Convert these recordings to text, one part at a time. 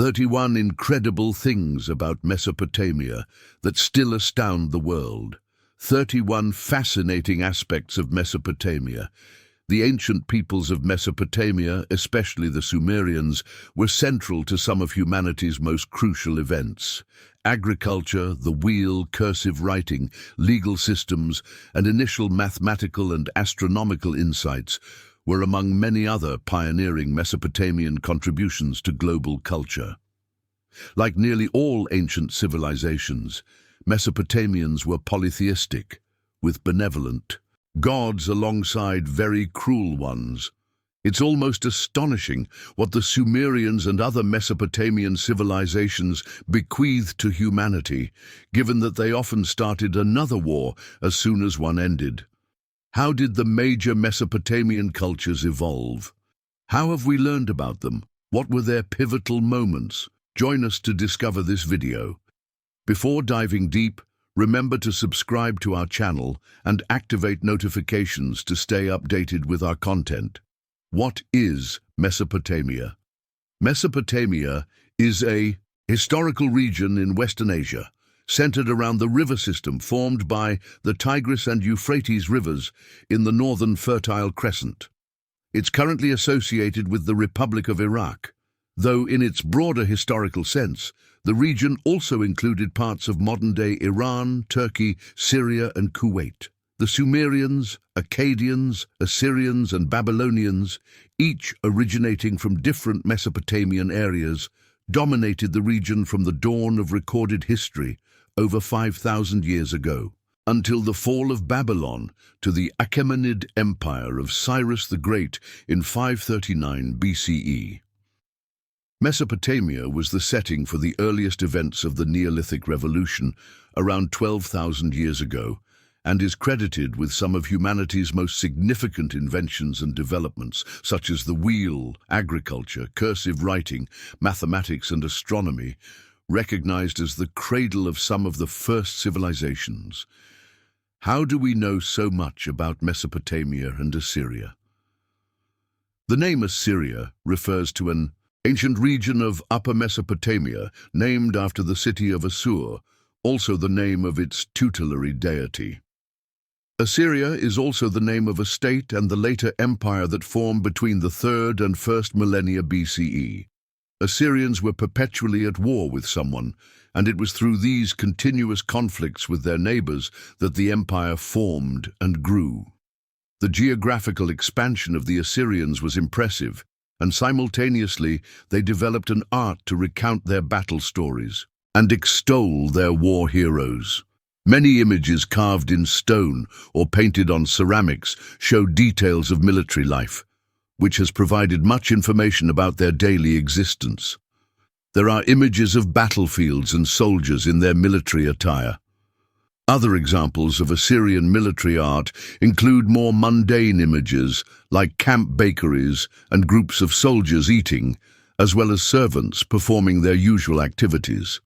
31 incredible things about Mesopotamia that still astound the world. 31 fascinating aspects of Mesopotamia. The ancient peoples of Mesopotamia, especially the Sumerians, were central to some of humanity's most crucial events. Agriculture, the wheel, cursive writing, legal systems, and initial mathematical and astronomical insights were among many other pioneering Mesopotamian contributions to global culture. Like nearly all ancient civilizations, Mesopotamians were polytheistic, with benevolent gods alongside very cruel ones. It's almost astonishing what the Sumerians and other Mesopotamian civilizations bequeathed to humanity, given that they often started another war as soon as one ended. How did the major Mesopotamian cultures evolve? How have we learned about them? What were their pivotal moments? Join us to discover this video. Before diving deep, remember to subscribe to our channel and activate notifications to stay updated with our content. What is Mesopotamia? Mesopotamia is a historical region in Western Asia, centered around the river system formed by the Tigris and Euphrates rivers in the northern Fertile Crescent. It's currently associated with the Republic of Iraq, though in its broader historical sense, the region also included parts of modern-day Iran, Turkey, Syria, and Kuwait. The Sumerians, Akkadians, Assyrians, and Babylonians, each originating from different Mesopotamian areas, dominated the region from the dawn of recorded history over 5,000 years ago, until the fall of Babylon to the Achaemenid Empire of Cyrus the Great in 539 BCE. Mesopotamia was the setting for the earliest events of the Neolithic Revolution around 12,000 years ago, and is credited with some of humanity's most significant inventions and developments, such as the wheel, agriculture, cursive writing, mathematics, and astronomy, recognized as the cradle of some of the first civilizations. How do we know so much about Mesopotamia and Assyria? The name Assyria refers to an ancient region of Upper Mesopotamia named after the city of Assur, also the name of its tutelary deity. Assyria is also the name of a state and the later empire that formed between the 3rd and 1st millennia BCE. Assyrians were perpetually at war with someone, and it was through these continuous conflicts with their neighbors that the empire formed and grew. The geographical expansion of the Assyrians was impressive, and simultaneously they developed an art to recount their battle stories and extol their war heroes. Many images carved in stone or painted on ceramics show details of military life, which has provided much information about their daily existence. There are images of battlefields and soldiers in their military attire. Other examples of Assyrian military art include more mundane images like camp bakeries and groups of soldiers eating, as well as servants performing their usual activities.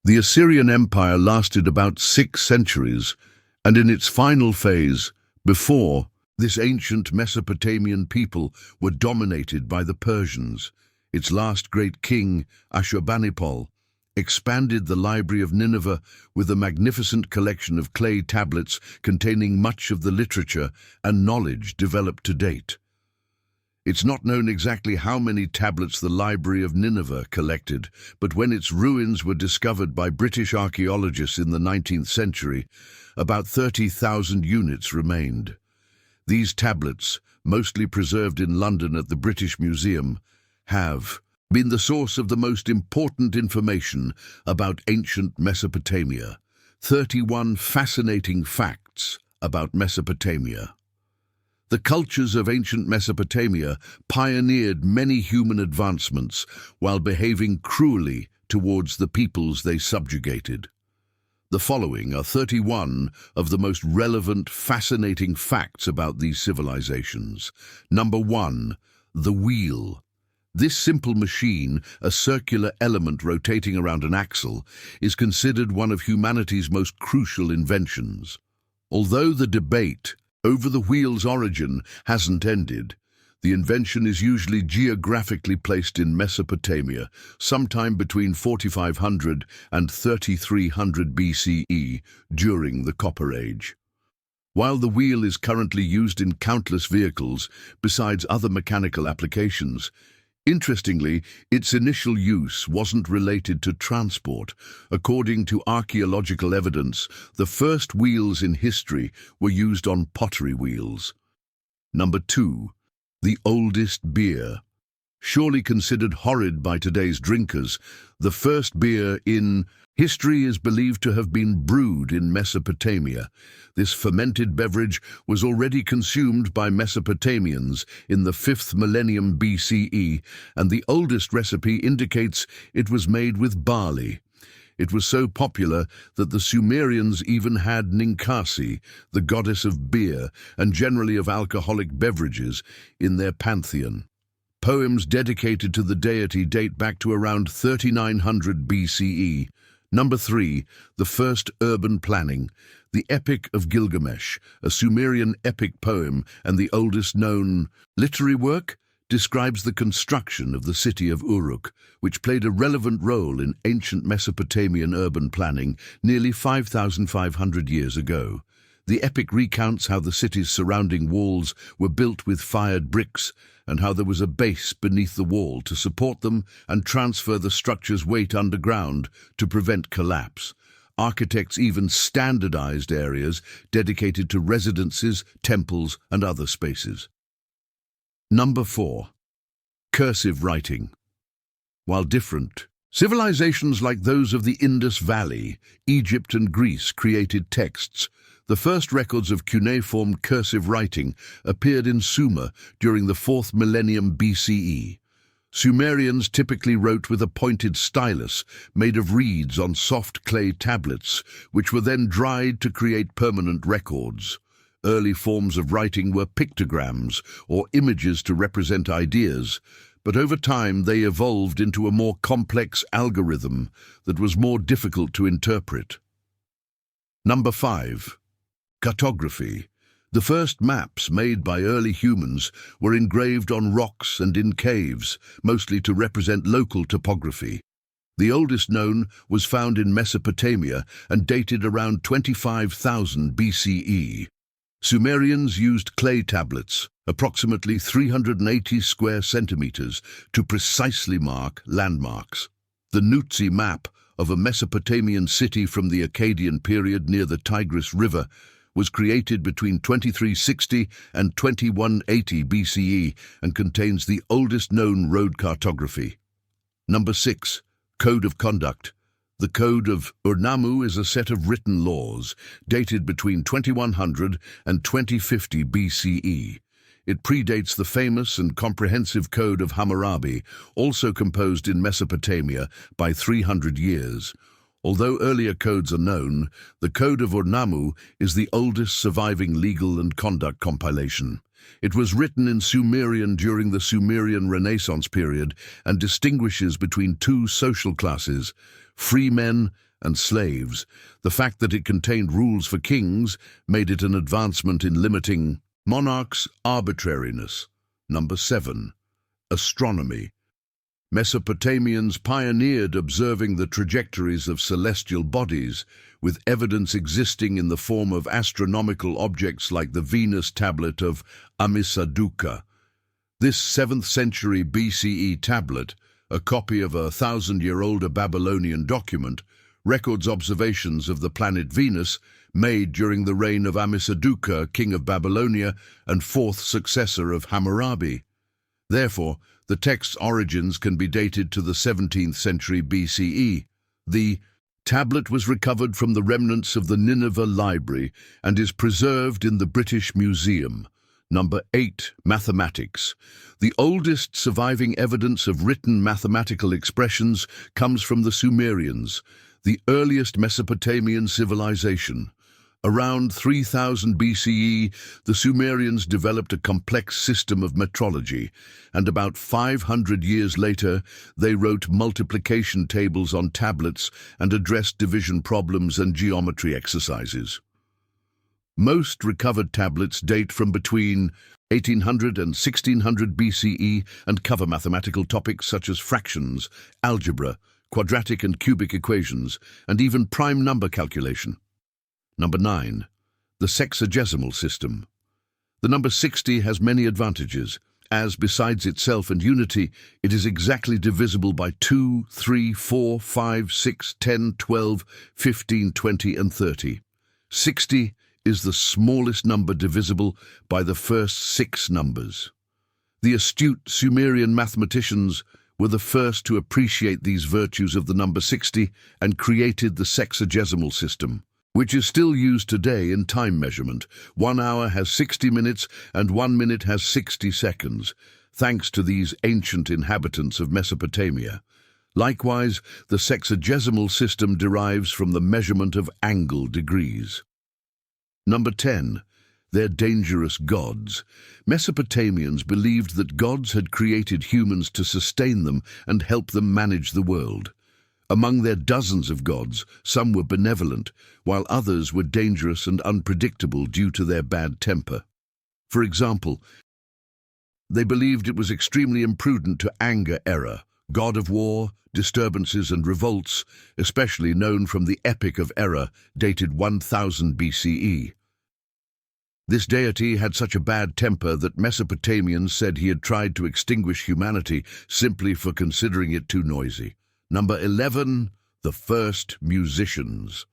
The Assyrian Empire lasted about 6 centuries, and in its final phase, before this ancient Mesopotamian people were dominated by the Persians. Its last great king, Ashurbanipal, expanded the Library of Nineveh with a magnificent collection of clay tablets containing much of the literature and knowledge developed to date. It's not known exactly how many tablets the Library of Nineveh collected, but when its ruins were discovered by British archaeologists in the 19th century, about 30,000 units remained. These tablets, mostly preserved in London at the British Museum, have been the source of the most important information about ancient Mesopotamia. 31 fascinating facts about Mesopotamia. The cultures of ancient Mesopotamia pioneered many human advancements while behaving cruelly towards the peoples they subjugated. The following are 31 of the most relevant, fascinating facts about these civilizations. Number 1, the wheel. This simple machine, a circular element rotating around an axle, is considered one of humanity's most crucial inventions. Although the debate over the wheel's origin hasn't ended, The invention is usually geographically placed in Mesopotamia, sometime between 4500 and 3300 BCE, during the Copper Age. While the wheel is currently used in countless vehicles, besides other mechanical applications, interestingly, its initial use wasn't related to transport. According to archaeological evidence, the first wheels in history were used on pottery wheels. Number 2. The oldest beer. Surely considered horrid by today's drinkers, the first beer in history is believed to have been brewed in Mesopotamia. This fermented beverage was already consumed by Mesopotamians in the 5th millennium BCE, and the oldest recipe indicates it was made with barley. It was so popular that the Sumerians even had Ninkasi, the goddess of beer and generally of alcoholic beverages, in their pantheon. Poems dedicated to the deity date back to around 3900 BCE. Number 3. The first urban planning. The Epic of Gilgamesh, a Sumerian epic poem and the oldest known literary work, describes the construction of the city of Uruk, which played a relevant role in ancient Mesopotamian urban planning nearly 5,500 years ago. The epic recounts how the city's surrounding walls were built with fired bricks and how there was a base beneath the wall to support them and transfer the structure's weight underground to prevent collapse. Architects even standardized areas dedicated to residences, temples, and other spaces. Number 4. Cursive writing. While different, civilizations like those of the Indus Valley, Egypt and Greece created texts. The first records of cuneiform cursive writing appeared in Sumer during the 4th millennium BCE. Sumerians typically wrote with a pointed stylus made of reeds on soft clay tablets, which were then dried to create permanent records. Early forms of writing were pictograms, or images to represent ideas, but over time they evolved into a more complex algorithm that was more difficult to interpret. Number 5. Cartography. The first maps made by early humans were engraved on rocks and in caves, mostly to represent local topography. The oldest known was found in Mesopotamia and dated around 25,000 BCE. Sumerians used clay tablets, approximately 380 square centimeters, to precisely mark landmarks. The Nutsi map of a Mesopotamian city from the Akkadian period near the Tigris River was created between 2360 and 2180 BCE and contains the oldest known road cartography. Number 6. Code of Conduct. The Code of Ur-Nammu is a set of written laws dated between 2100 and 2050 BCE. It predates the famous and comprehensive Code of Hammurabi, also composed in Mesopotamia, by 300 years. Although earlier codes are known, the Code of Ur-Nammu is the oldest surviving legal and conduct compilation. It was written in Sumerian during the Sumerian Renaissance period and distinguishes between two social classes, free men and slaves. The fact that it contained rules for kings made it an advancement in limiting monarchs' arbitrariness. Number 7. Astronomy. Mesopotamians pioneered observing the trajectories of celestial bodies, with evidence existing in the form of astronomical objects like the Venus tablet of Amisaduqa. This 7th century BCE tablet, a copy of a 1,000-year-old Babylonian document, records observations of the planet Venus made during the reign of Amisaduqa, king of Babylonia and 4th successor of Hammurabi. Therefore, the text's origins can be dated to the 17th century BCE. The tablet was recovered from the remnants of the Nineveh Library and is preserved in the British Museum. Number 8. Mathematics. The oldest surviving evidence of written mathematical expressions comes from the Sumerians, the earliest Mesopotamian civilization. Around 3000 BCE, the Sumerians developed a complex system of metrology, and about 500 years later, they wrote multiplication tables on tablets and addressed division problems and geometry exercises. Most recovered tablets date from between 1800 and 1600 BCE and cover mathematical topics such as fractions, algebra, quadratic and cubic equations, and even prime number calculation. Number 9. The sexagesimal system. The number 60 has many advantages, as besides itself and unity, it is exactly divisible by 2, 3, 4, 5, 6, 10, 12, 15, 20, and 30. 60 is the smallest number divisible by the first 6 numbers. The astute Sumerian mathematicians were the first to appreciate these virtues of the number 60 and created the sexagesimal system, which is still used today in time measurement. 1 hour has 60 minutes and 1 minute has 60 seconds, thanks to these ancient inhabitants of Mesopotamia. Likewise, the sexagesimal system derives from the measurement of angle degrees. Number 10. Their dangerous gods. Mesopotamians believed that gods had created humans to sustain them and help them manage the world. Among their dozens of gods, some were benevolent, while others were dangerous and unpredictable due to their bad temper. For example, they believed it was extremely imprudent to anger Era, god of war, disturbances and revolts, especially known from the Epic of Era, dated 1000 BCE. This deity had such a bad temper that Mesopotamians said he had tried to extinguish humanity simply for considering it too noisy. Number 11. The first musicians.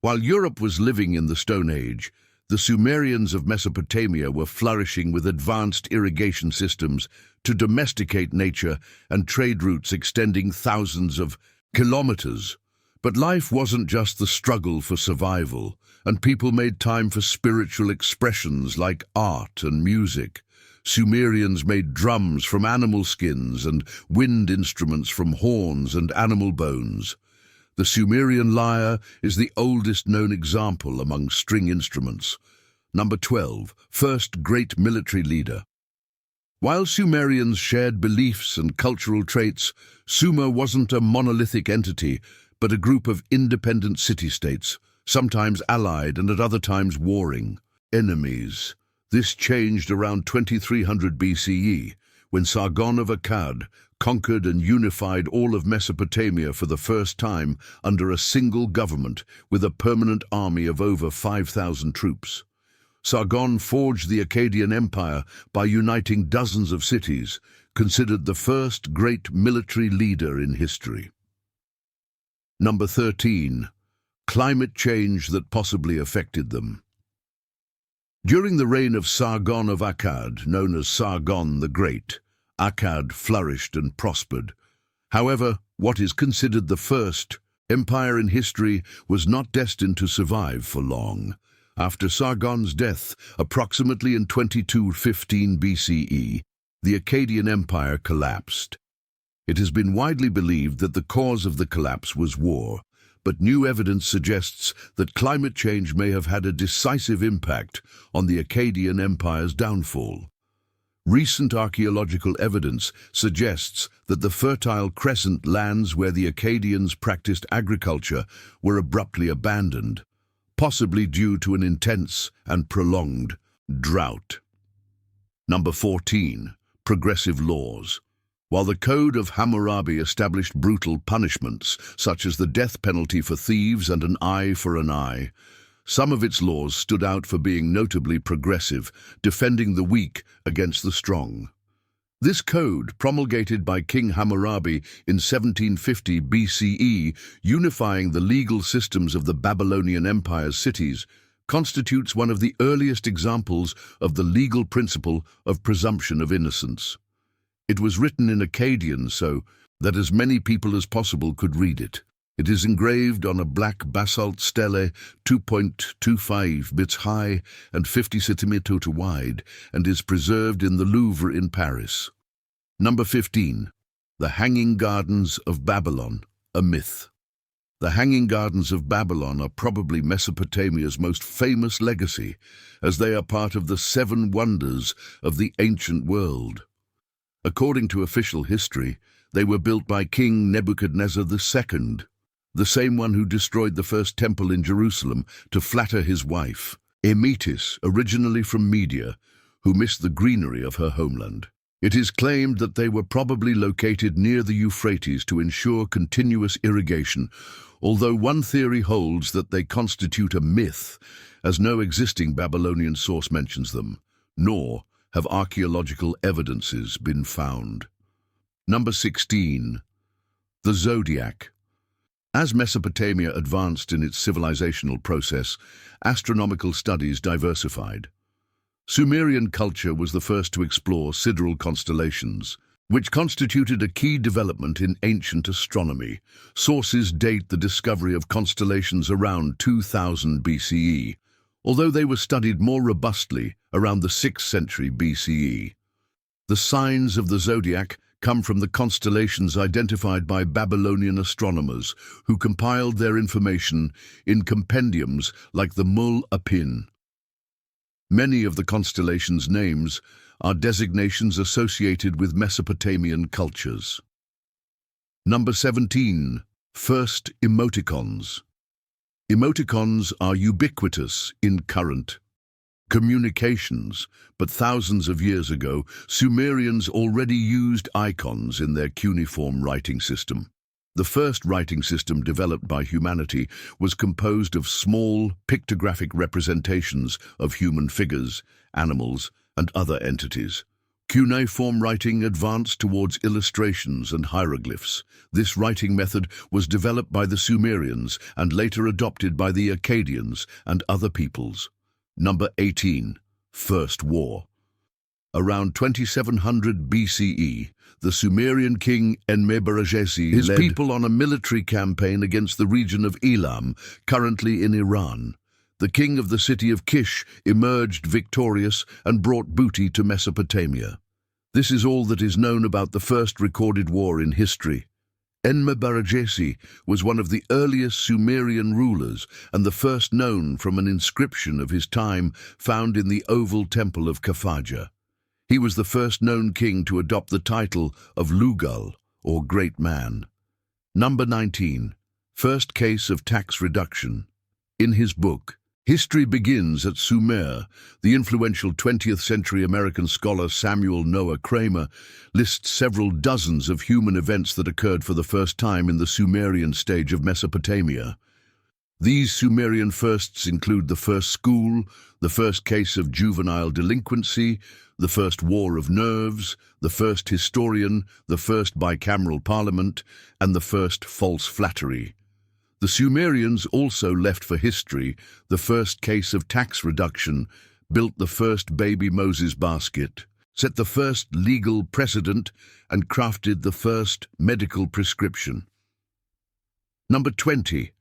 While Europe was living in the Stone Age, the Sumerians of Mesopotamia were flourishing with advanced irrigation systems to domesticate nature and trade routes extending thousands of kilometers. But life wasn't just the struggle for survival, and people made time for spiritual expressions like art and music. Sumerians made drums from animal skins and wind instruments from horns and animal bones. The Sumerian lyre is the oldest known example among string instruments. Number 12. First great military leader. While Sumerians shared beliefs and cultural traits, Sumer wasn't a monolithic entity, but a group of independent city-states, sometimes allied and at other times warring. Enemies. This changed around 2300 BCE, when Sargon of Akkad conquered and unified all of Mesopotamia for the first time under a single government with a permanent army of over 5,000 troops. Sargon forged the Akkadian Empire by uniting dozens of cities, considered the first great military leader in history. Number 13. Climate change that possibly affected them. During the reign of Sargon of Akkad, known as Sargon the Great, Akkad flourished and prospered. However, what is considered the first empire in history was not destined to survive for long. After Sargon's death, approximately in 2215 BCE, the Akkadian Empire collapsed. It has been widely believed that the cause of the collapse was war, but new evidence suggests that climate change may have had a decisive impact on the Akkadian Empire's downfall. Recent archaeological evidence suggests that the Fertile Crescent lands where the Akkadians practiced agriculture were abruptly abandoned, possibly due to an intense and prolonged drought. Number 14. Progressive laws. While the Code of Hammurabi established brutal punishments, such as the death penalty for thieves and an eye for an eye, some of its laws stood out for being notably progressive, defending the weak against the strong. This code, promulgated by King Hammurabi in 1750 BCE, unifying the legal systems of the Babylonian Empire's cities, constitutes one of the earliest examples of the legal principle of presumption of innocence. It was written in Akkadian so that as many people as possible could read it. It is engraved on a black basalt stele 2.25 bits high and 50 centimeters wide and is preserved in the Louvre in Paris. Number 15. The Hanging Gardens of Babylon, a myth. The Hanging Gardens of Babylon are probably Mesopotamia's most famous legacy, as they are part of the 7 wonders of the ancient world. According to official history, they were built by King Nebuchadnezzar II. the same one who destroyed the first temple in Jerusalem to flatter his wife, Emetis, originally from Media, who missed the greenery of her homeland. It is claimed that they were probably located near the Euphrates to ensure continuous irrigation, although one theory holds that they constitute a myth, as no existing Babylonian source mentions them, nor have archaeological evidences been found. Number 16. The Zodiac. As Mesopotamia advanced in its civilizational process, astronomical studies diversified. Sumerian culture was the first to explore sidereal constellations, which constituted a key development in ancient astronomy. Sources date the discovery of constellations around 2000 BCE, although they were studied more robustly around the 6th century BCE. The signs of the zodiac come from the constellations identified by Babylonian astronomers, who compiled their information in compendiums like the Mul-Apin. Many of the constellations' names are designations associated with Mesopotamian cultures. Number 17. First emoticons. Emoticons are ubiquitous in current communications, but thousands of years ago, Sumerians already used icons in their cuneiform writing system. The first writing system developed by humanity was composed of small, pictographic representations of human figures, animals, and other entities. Cuneiform writing advanced towards illustrations and hieroglyphs. This writing method was developed by the Sumerians and later adopted by the Akkadians and other peoples. Number 18. First War. Around 2700 BCE, the Sumerian king Enmebaragesi led his people on a military campaign against the region of Elam, currently in Iran. The king of the city of Kish emerged victorious and brought booty to Mesopotamia. This is all that is known about the first recorded war in history. Enmebaragesi was one of the earliest Sumerian rulers and the first known from an inscription of his time found in the Oval Temple of Kafaja. He was the first known king to adopt the title of Lugal, or Great Man. Number 19. First case of tax reduction. In his book, History Begins at Sumer, the influential 20th century American scholar Samuel Noah Kramer lists several dozens of human events that occurred for the first time in the Sumerian stage of Mesopotamia. These Sumerian firsts include the first school, the first case of juvenile delinquency, the first war of nerves, the first historian, the first bicameral parliament, and the first false flattery. The Sumerians also left for history the first case of tax reduction, built the first baby Moses basket, set the first legal precedent, and crafted the first medical prescription. Number 20.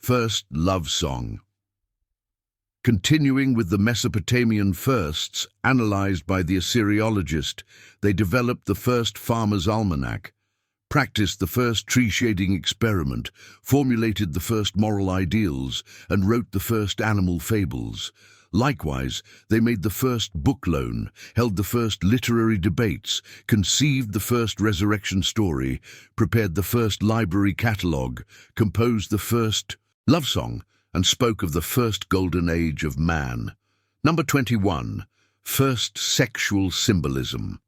First love song. Continuing with the Mesopotamian firsts analyzed by the Assyriologist, they developed the first farmer's almanac, practiced the first tree-shading experiment, formulated the first moral ideals, and wrote the first animal fables. Likewise, they made the first book loan, held the first literary debates, conceived the first resurrection story, prepared the first library catalogue, composed the first love song, and spoke of the first golden age of man. Number 21. First sexual symbolism.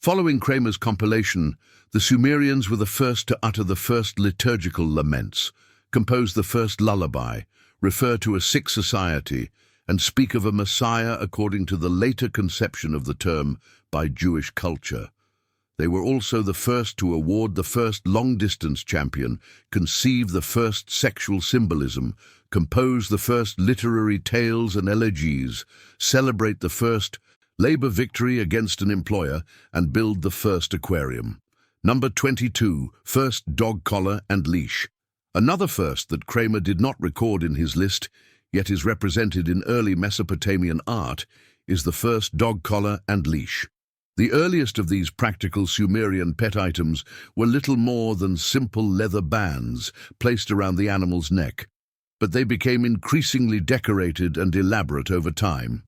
Following Kramer's compilation, the Sumerians were the first to utter the first liturgical laments, compose the first lullaby, refer to a sick society, and speak of a Messiah according to the later conception of the term by Jewish culture. They were also the first to award the first long-distance champion, conceive the first sexual symbolism, compose the first literary tales and elegies, celebrate the first labor victory against an employer, and build the first aquarium. Number 22. First dog collar and leash. Another first that Kramer did not record in his list, yet is represented in early Mesopotamian art, is the first dog collar and leash. The earliest of these practical Sumerian pet items were little more than simple leather bands placed around the animal's neck, but they became increasingly decorated and elaborate over time.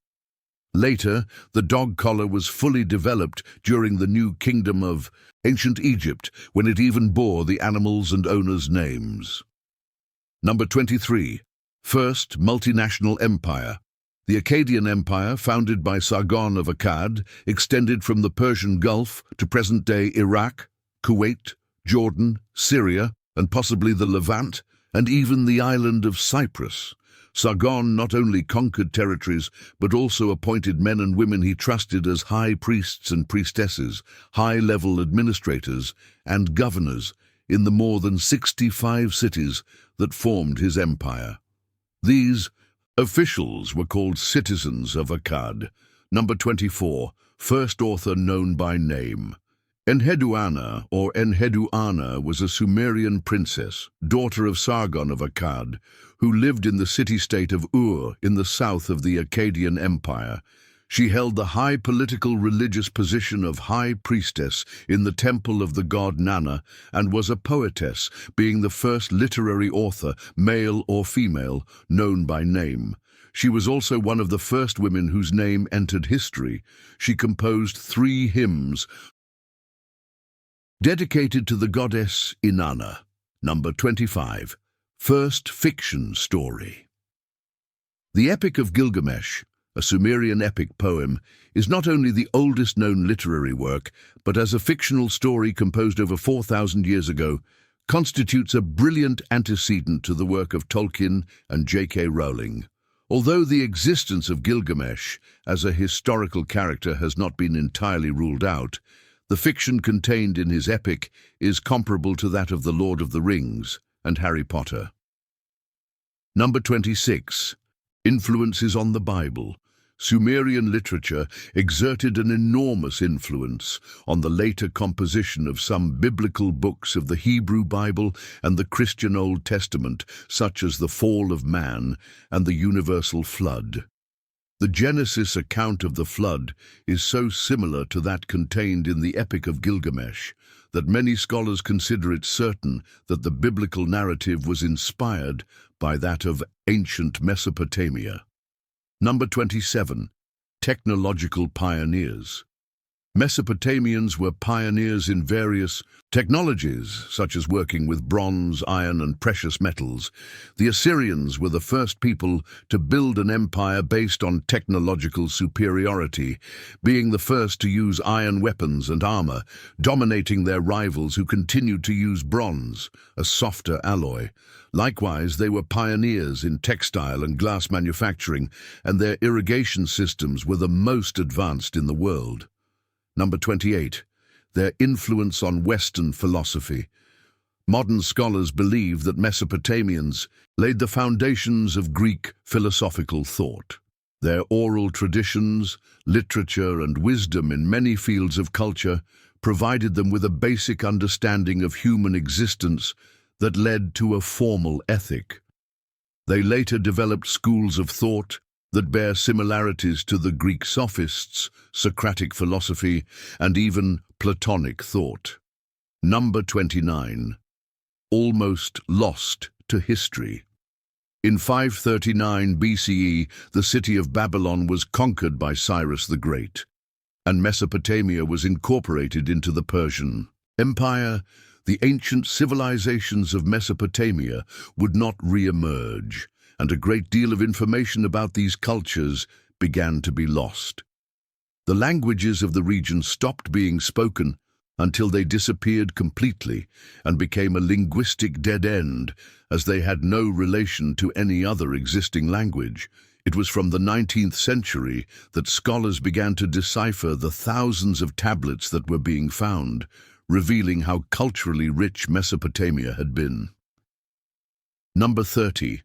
Later, the dog collar was fully developed during the New Kingdom of ancient Egypt, when it even bore the animals' and owners' names. Number 23. First multinational empire. The Akkadian Empire, founded by Sargon of Akkad, extended from the Persian Gulf to present-day Iraq, Kuwait, Jordan, Syria, and possibly the Levant, and even the island of Cyprus. Sargon not only conquered territories, but also appointed men and women he trusted as high priests and priestesses, high-level administrators, and governors in the more than 65 cities that formed his empire. These officials were called citizens of Akkad. Number 24. First author known by name. Enheduanna, or Enheduanna, was a Sumerian princess, daughter of Sargon of Akkad, who lived in the city-state of Ur in the south of the Akkadian Empire. She held the high political religious position of high priestess in the temple of the god Nana and was a poetess, being the first literary author, male or female, known by name. She was also one of the first women whose name entered history. She composed 3 hymns dedicated to the goddess Inanna. Number 25. First fiction story. The Epic of Gilgamesh, a Sumerian epic poem, is not only the oldest known literary work, but as a fictional story composed over 4,000 years ago, constitutes a brilliant antecedent to the work of Tolkien and J.K. Rowling. Although the existence of Gilgamesh as a historical character has not been entirely ruled out, the fiction contained in his epic is comparable to that of The Lord of the Rings and Harry Potter. Number 26. Influences on the Bible. Sumerian literature exerted an enormous influence on the later composition of some biblical books of the Hebrew Bible and the Christian Old Testament, such as the Fall of Man and the Universal Flood. The Genesis account of the flood is so similar to that contained in the Epic of Gilgamesh that many scholars consider it certain that the biblical narrative was inspired by that of ancient Mesopotamia. Number 27. Technological pioneers. Mesopotamians were pioneers in various technologies, such as working with bronze, iron, and precious metals. The Assyrians were the first people to build an empire based on technological superiority, being the first to use iron weapons and armor, dominating their rivals who continued to use bronze, a softer alloy. Likewise, they were pioneers in textile and glass manufacturing, and their irrigation systems were the most advanced in the world. Number 28. Their influence on Western philosophy. Modern scholars believe that Mesopotamians laid the foundations of Greek philosophical thought. Their oral traditions, literature, and wisdom in many fields of culture provided them with a basic understanding of human existence that led to a formal ethic. They later developed schools of thought that bear similarities to the Greek sophists, Socratic philosophy, and even Platonic thought. Number 29. Almost lost to history. In 539 BCE, the city of Babylon was conquered by Cyrus the Great, and Mesopotamia was incorporated into the Persian Empire. The ancient civilizations of Mesopotamia would not re-emerge, and a great deal of information about these cultures began to be lost. The languages of the region stopped being spoken until they disappeared completely and became a linguistic dead end, as they had no relation to any other existing language. It was from the 19th century that scholars began to decipher the thousands of tablets that were being found, revealing how culturally rich Mesopotamia had been. Number 30.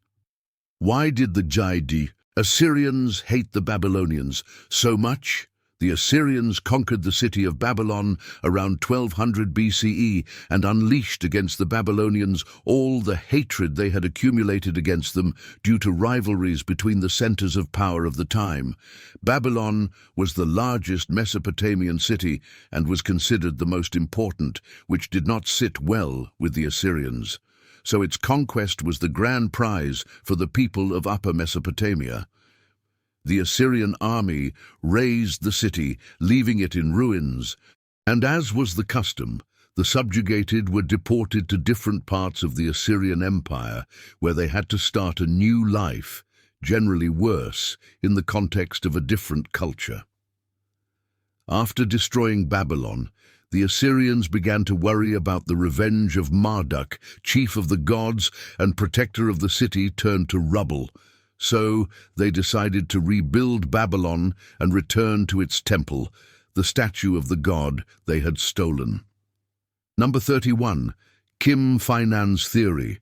Why did the Assyrians hate the Babylonians so much? The Assyrians conquered the city of Babylon around 1200 BCE and unleashed against the Babylonians all the hatred they had accumulated against them due to rivalries between the centers of power of the time. Babylon was the largest Mesopotamian city and was considered the most important, which did not sit well with the Assyrians. So its conquest was the grand prize for the people of Upper Mesopotamia. The Assyrian army razed the city, leaving it in ruins, and as was the custom, The subjugated were deported to different parts of the Assyrian Empire, where they had to start a new life, generally worse, in the context of a different culture. After destroying Babylon, the Assyrians began to worry about the revenge of Marduk, chief of the gods and protector of the city turned to rubble. So they decided to rebuild Babylon and return to its temple, the statue of the god they had stolen. Number 31. Kim Finan's theory.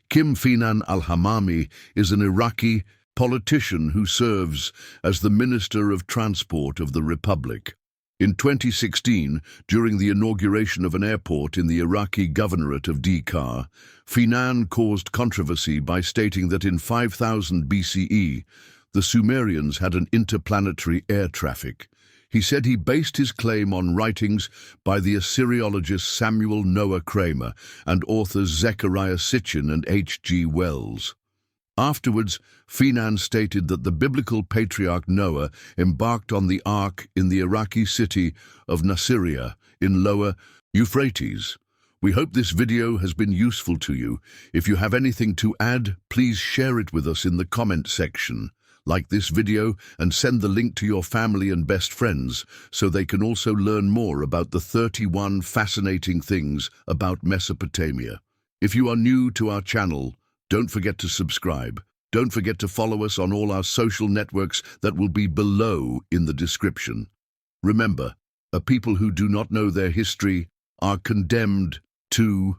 Kim Finan al-Hamami is an Iraqi politician who serves as the Minister of Transport of the Republic. In 2016, during the inauguration of an airport in the Iraqi governorate of Dhikar, Finan caused controversy by stating that in 5000 BCE, the Sumerians had an interplanetary air traffic. He said he based his claim on writings by the Assyriologist Samuel Noah Kramer and authors Zechariah Sitchin and H.G. Wells. Afterwards, Finan stated that the biblical patriarch Noah embarked on the ark in the Iraqi city of Nasiriyah in Lower Euphrates. We hope this video has been useful to you. If you have anything to add, please share it with us in the comment section. Like this video and send the link to your family and best friends so they can also learn more about the 31 fascinating things about Mesopotamia. If you are new to our channel, don't forget to subscribe. Don't forget to follow us on all our social networks that will be below in the description. Remember, a people who do not know their history are condemned to